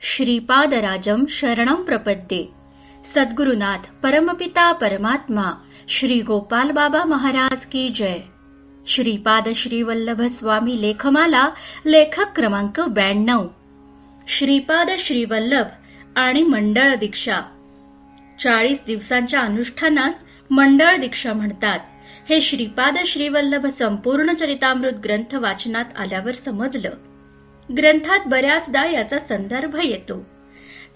श्रीपादराजं शरणं प्रपद्ये। सद्गुरुनाथ परमपिता परमात्मा श्री गोपाल बाबा महाराज की जय। श्रीपाद श्री वल्लभ स्वामी लेखमाला लेखक क्रमांक 92। श्रीपाद श्री वल्लभ आणि मंडळ दीक्षा। 40 दिवसांच्या अनुष्ठानास मंडळ दीक्षा म्हणतात हे श्रीपाद श्री वल्लभ संपूर्ण चरितामृत ग्रंथ वाचनात आल्यावर समजलं। ग्रंथात बऱ्याचदा याचा संदर्भ येतो।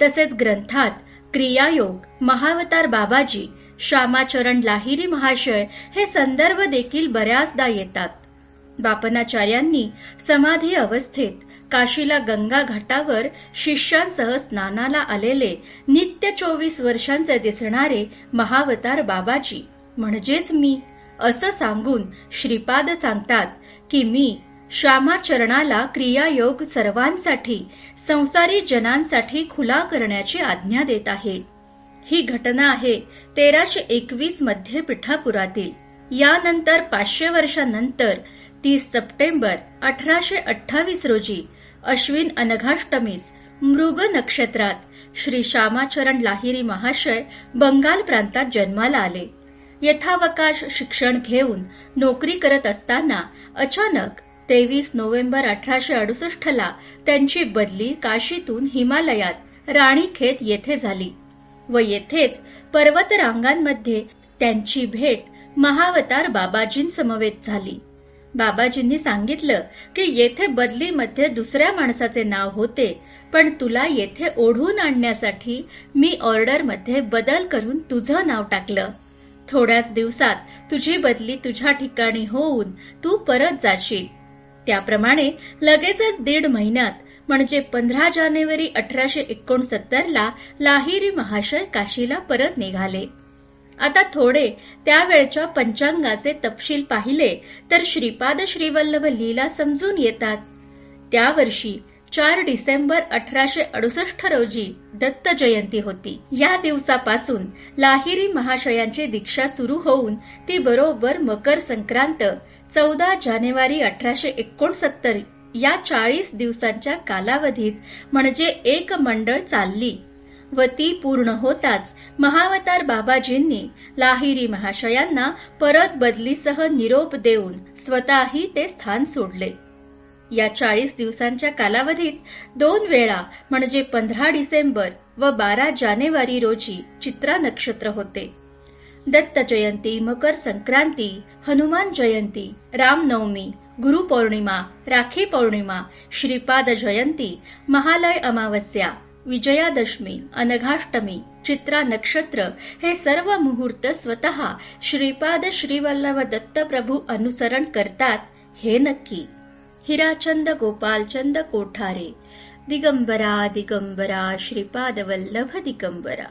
तसेच ग्रंथात क्रियायोग, महावतार बाबाजी, श्यामाचरण लाहिरी महाशय हे संदर्भ देखील बऱ्याचदा येतात। बापनाचार्यांनी समाधी अवस्थेत काशीला गंगा घाटावर शिष्यांसह स्नानाला आलेले नित्य 24 वर्षांचे दिसणारे महावतार बाबाजी म्हणजेच मी असं सांगून श्रीपाद सांगतात की मी श्यामाचरणाला क्रियायोग सर्वांसाठी, संसारी जनांसाठी खुला करण्याची आज्ञा देत आहे। ही घटना आहे 1321 मध्ये पिठापुरातील। यानंतर 500 वर्षांनंतर 30 सप्टेंबर 1828 रोजी अश्विन अनघाष्टमीस मृग नक्षत्रात श्री श्यामाचरण लाहिरी महाशय बंगाल प्रांतात जन्माला आले। यथावकाश शिक्षण घेऊन नोकरी करत असताना अचानक 23 नोव्हेंबर 1868 ला त्यांची बदली काशीतून हिमालयात राणीखेत येथे झाली व येथेच पर्वतरांगांमध्ये त्यांची भेट महावतार बाबाजींसमवेत झाली। बाबाजींनी सांगितलं की येथे बदलीमध्ये दुसऱ्या माणसाचे नाव होते, पण तुला येथे ओढून आणण्यासाठी मी ऑर्डरमध्ये बदल करून तुझं नाव टाकलं। थोड्याच दिवसात तुझी बदली तुझ्या ठिकाणी होऊन तू परत जाशील। त्याप्रमाणे लगेचच 1.5 महिन्यात म्हणजे 15 जानेवारी 1869 ला लाहिरी महाशय काशीला परत निघाले। आता थोडे त्यावेळच्या पंचांगाचे तपशील पाहिले तर श्रीपाद श्रीवल्लभ लीला समजून येतात। त्या वर्षी 4 डिसेंबर 1868 रोजी दत्त जयंती होती। या दिवसापासून लाहिरी महाशयांची दीक्षा सुरू होऊन ती बरोबर मकर संक्रांत 14 जानेवारी 1869 या 40 दिवसांच्या कालावधीत म्हणजे एक मंडळ चालली व ती पूर्ण होताच महावतार बाबाजींनी लाहिरी महाशयांना परत बदलीसह निरोप देऊन स्वतःही ते स्थान सोडले। या 40 दिवसांच्या कालावधीत 2 वेळा म्हणजे 15 डिसेंबर व 12 जानेवारी रोजी चित्रा नक्षत्र होते। दत्त जयंती, मकर संक्रांती, हनुमान जयंती, रामनवमी, गुरुपौर्णिमा, राखी पौर्णिमा, श्रीपाद जयंती, महालय अमावस्या, विजयादशमी, अनघाष्टमी, चित्रा नक्षत्र हे सर्व मुहूर्त स्वतः श्रीपाद श्रीवल्लभ दत्तप्रभू अनुसरण करतात हे नक्की। हिराचंद गोपालचंद कोठारे, दिगंबरा दिगंबरा श्रीपाद वल्लभ दिगंबरा।